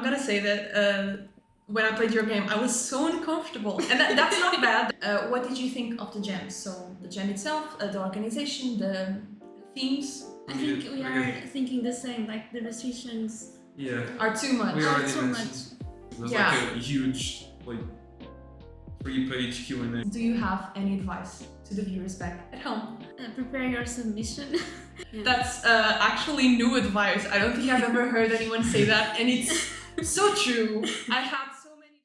I'm gonna say that when I played your game, I was so uncomfortable, and that's not bad. What did you think of the jam? So the jam itself, the organization, the themes. I think we are thinking the same. Like the restrictions are too much. We already too mentioned much. there's like a huge 3-page Q&A. Do you have any advice to the viewers back at home? Prepare your submission. Yeah. That's actually new advice. I don't think I've ever heard anyone say that, and it's so true. I had so many.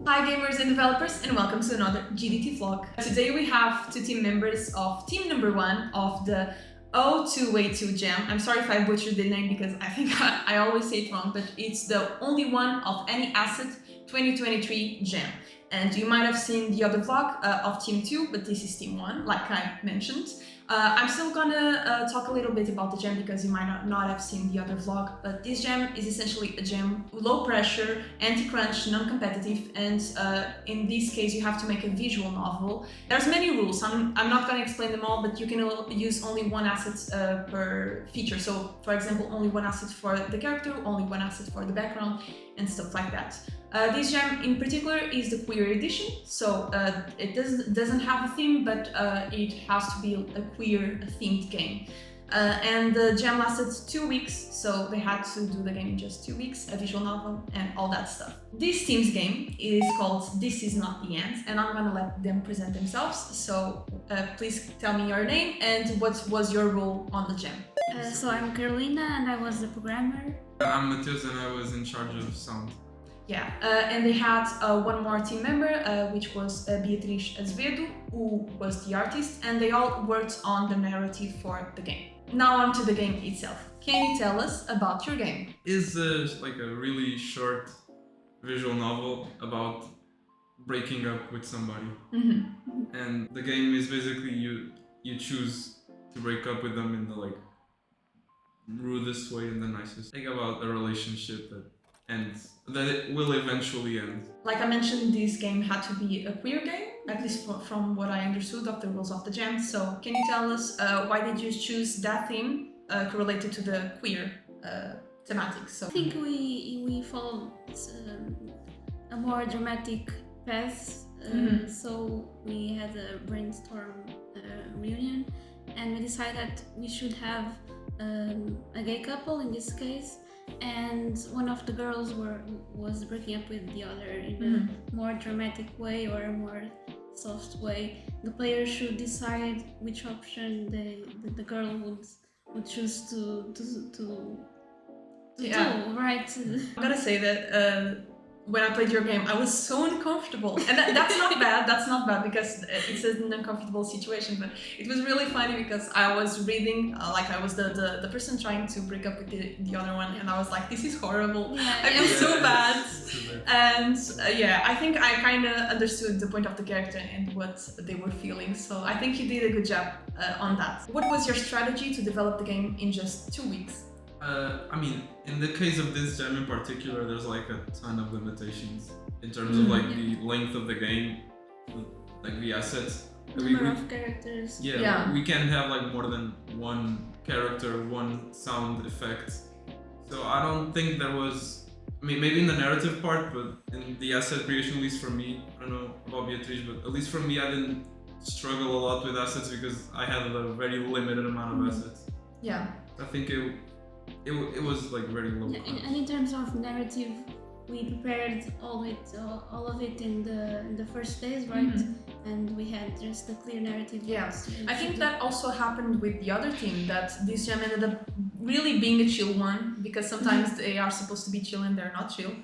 Hi gamers and developers, and welcome to another GDT vlog. Today we have two team members of team number 1 of the OA2A jam. I'm sorry if I butchered the name because I think I always say it wrong, but it's the only one of any asset 2023 jam. And you might have seen the other vlog of team 2, but this is team 1, like I mentioned. I'm still gonna talk a little bit about the jam because you might not have seen the other vlog, but this jam is essentially a jam low pressure, anti-crunch, non-competitive, and in this case you have to make a visual novel. There's many rules, I'm not gonna explain them all, but you can use only one asset per feature. So for example, only one asset for the character, only one asset for the background, and stuff like that. This jam in particular is the queer edition, so it doesn't have a theme, but it has to be a queer themed game. And the jam lasted 2 weeks, so they had to do the game in just 2 weeks, a visual novel and all that stuff. This team's game is called This Is Not The End, and I'm gonna let them present themselves. So please tell me your name and what was your role on the jam. So I'm Carolina and I was the programmer. I'm Matheus and I was in charge of sound. Yeah, and they had one more team member, which was Beatriz Azevedo, who was the artist, and they all worked on the narrative for the game. Now on to the game itself. Can you tell us about your game? It's like a really short visual novel about breaking up with somebody. Mm-hmm. And the game is basically you choose to break up with them in the rudest way and the nicest. Think about a relationship that it will eventually end. Like I mentioned, this game had to be a queer game, at least from what I understood of the rules of the jam. So can you tell us why did you choose that theme correlated to the queer thematic? So I think we followed a more dramatic path. So we had a brainstorm reunion, and we decided that we should have a gay couple in this case. And one of the girls was breaking up with the other in a more dramatic way or a more soft way. The player should decide which option the girl would choose to do, right? I'm gonna say that when I played your game, I was so uncomfortable, and that's not bad. That's not bad because it's an uncomfortable situation. But it was really funny because I was reading, like I was the person trying to break up with the other one, and I was like, "This is horrible. I feel so bad." And yeah, I think I kind of understood the point of the character and what they were feeling. So I think you did a good job on that. What was your strategy to develop the game in just 2 weeks? I mean, in the case of this jam in particular, there's like a ton of limitations in terms of like the length of the game, like the assets. Number of characters. Yeah. We can't have like more than one character, one sound effect. So I don't think there was, I mean, maybe in the narrative part, but in the asset creation, at least for me, I don't know about Beatriz, but at least for me, I didn't struggle a lot with assets because I had a very limited amount of assets. Yeah. I think it was like very low. Yeah, and in terms of narrative, we prepared all of it in the first days, right? And we had just a clear narrative. Yeah, I think that also happened with the other team, that this jam ended up really being a chill one, because sometimes they are supposed to be chill and they're not chill.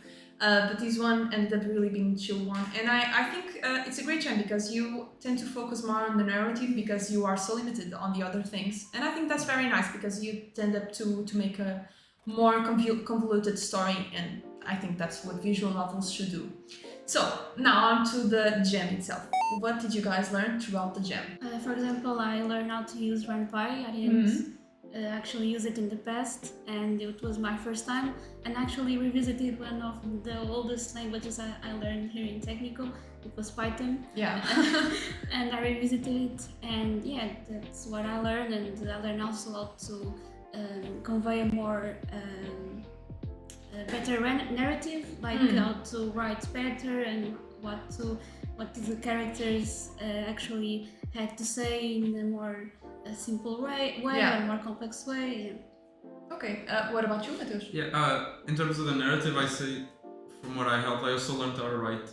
But this one ended up really being a chill one, and I think it's a great jam because you tend to focus more on the narrative because you are so limited on the other things, and I think that's very nice because you tend up to make a more convoluted story, and I think that's what visual novels should do. So now on to the jam itself. What did you guys learn throughout the jam? For example, I learned how to use RunPy. I didn't actually use it in the past, and it was my first time, and actually revisited one of the oldest languages I learned here in Técnico, it was Python. Yeah. And I revisited it, and yeah, that's what I learned, and I learned also how to convey a more better narrative, like how to write better and what the characters actually had to say in a more simple way or a more complex way. Okay, what about you, Matheus? Yeah, in terms of the narrative, I say, from what I helped, I also learned how to write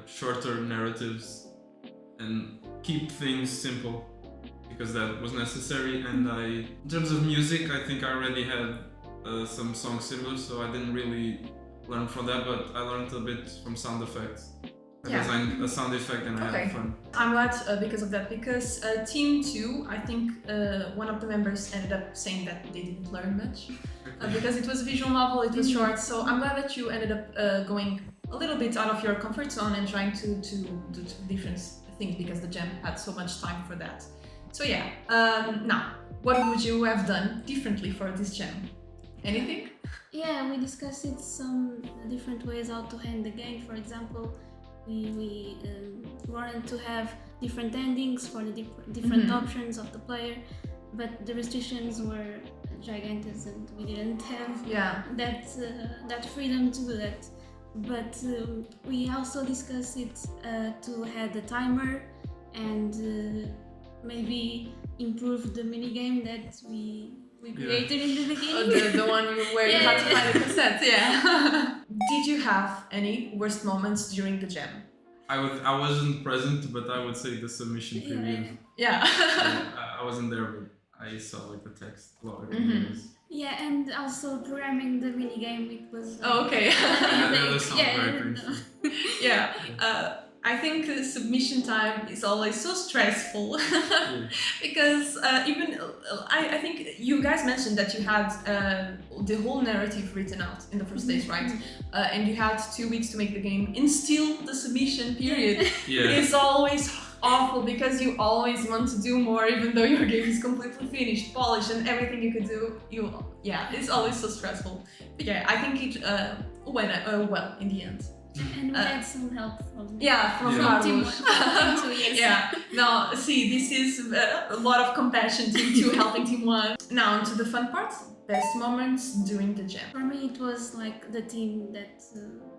shorter narratives and keep things simple because that was necessary. And in terms of music, I think I already had some songs similar, so I didn't really learn from that, but I learned a bit from sound effects. I designed a sound effect and I had fun. I'm glad because of that, because Team 2, I think one of the members ended up saying that they didn't learn much because it was a visual novel, it was short, so I'm glad that you ended up going a little bit out of your comfort zone and trying to do different things because the jam had so much time for that. So yeah, now, what would you have done differently for this jam? Anything? Yeah, we discussed some different ways how to end the game. For example, we wanted to have different endings for the different options of the player, but the restrictions were gigantic and we didn't have that freedom to do that. But we also discussed it to have the timer and maybe improve the minigame that we created in the beginning. The one where you had to find a cassette, yeah. Did you have any worst moments during the jam? I wasn't present, but I would say the submission period. Yeah. I wasn't there, but I saw like the text a lot. Yeah, and also programming the minigame, it was... okay. That sounds very painful. Yeah. I think the submission time is always so stressful because even I think you guys mentioned that you had the whole narrative written out in the first days, right? And you had 2 weeks to make the game, and still the submission period is always awful because you always want to do more, even though your game is completely finished, polished, and everything you could do. It's always so stressful. But yeah, I think it went well in the end. And we had some help from Team 2, yes. Yeah, no, see, this is a lot of compassion, Team 2 helping Team 1. Now onto the fun part, best moments during the jam. For me, it was like the team that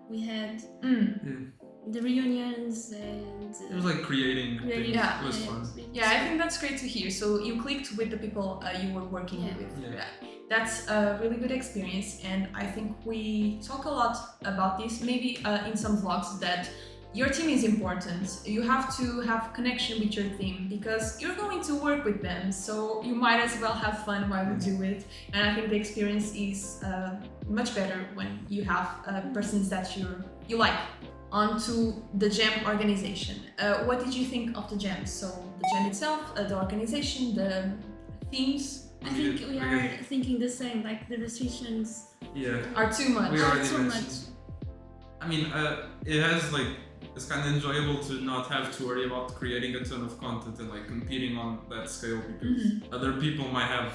we had, the reunions, and it was like creating things. Yeah. It was fun. Yeah, I think that's great to hear. So you clicked with the people you were working with. Yeah. That's a really good experience, and I think we talk a lot about this, maybe in some vlogs, that your team is important. You have to have connection with your team because you're going to work with them, so you might as well have fun while you do it. And I think the experience is much better when you have persons that you like. Onto the jam organization. What did you think of the jam? So the jam itself, the organization, the themes. I think we are thinking the same, like the restrictions are too much. We already mentioned. I mean, it has like, it's kind of enjoyable to not have to worry about creating a ton of content and like competing on that scale because other people might have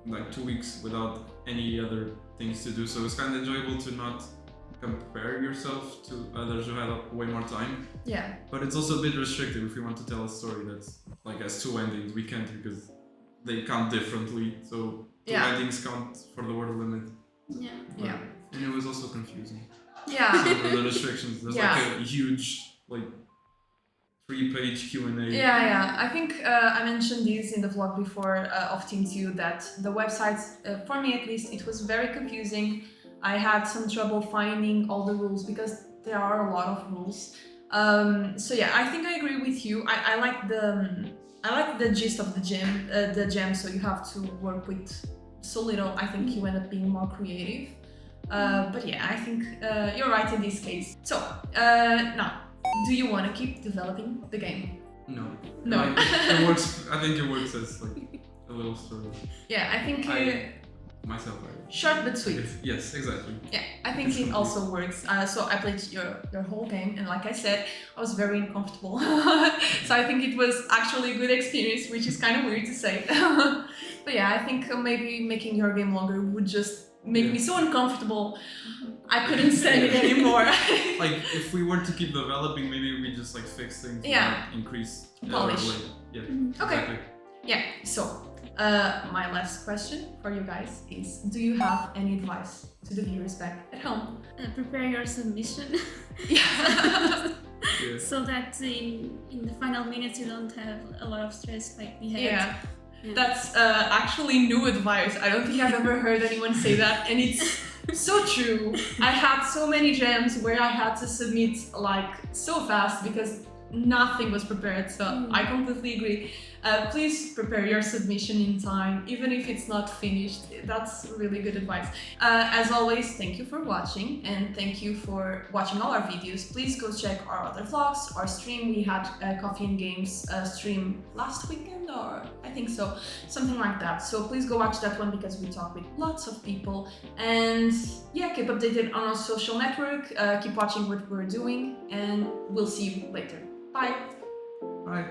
like 2 weeks without any other things to do. So it's kind of enjoyable to not compare yourself to others who had way more time. Yeah. But it's also a bit restrictive if we want to tell a story that's like has 2 endings. We can't because they count differently. So 2 endings count for the word limit. Yeah. And it was also confusing. Yeah. So the restrictions. There's like a huge 3-page Q&A. Yeah. I think I mentioned this in the vlog before of Team 2 that the website, for me at least, it was very confusing. I had some trouble finding all the rules because there are a lot of rules. So yeah, I think I agree with you. I like the gist of the jam. So you have to work with so little. I think you end up being more creative. But yeah, I think you're right in this case. So now, do you want to keep developing the game? No. It works. I think it works as like a little story. Yeah, I think. Myself. Short but sweet. Yes, exactly. Yeah, I think it also works. So I played your whole game, and like I said, I was very uncomfortable. So I think it was actually a good experience, which is kind of weird to say. But yeah, I think maybe making your game longer would just make me so uncomfortable. I couldn't stand it anymore. Like if we were to keep developing, maybe we just like fix things. Yeah. And increase Polish. Yeah. Okay. Exactly. Yeah, so my last question for you guys is, do you have any advice to the viewers back at home? Prepare your submission Yeah. Yeah. so that in the final minutes you don't have a lot of stress like we had. Yeah. That's actually new advice. I don't think I've ever heard anyone say that, and it's so true. I had so many jams where I had to submit like so fast because nothing was prepared, so I completely agree. Please prepare your submission in time, even if it's not finished. That's really good advice. As always, thank you for watching, and thank you for watching all our videos. Please go check our other vlogs, our stream. We had Coffee and Games stream last weekend, or I think so, something like that. So please go watch that one because we talk with lots of people. And yeah, keep updated on our social network, keep watching what we're doing, and we'll see you later. Bye! Bye.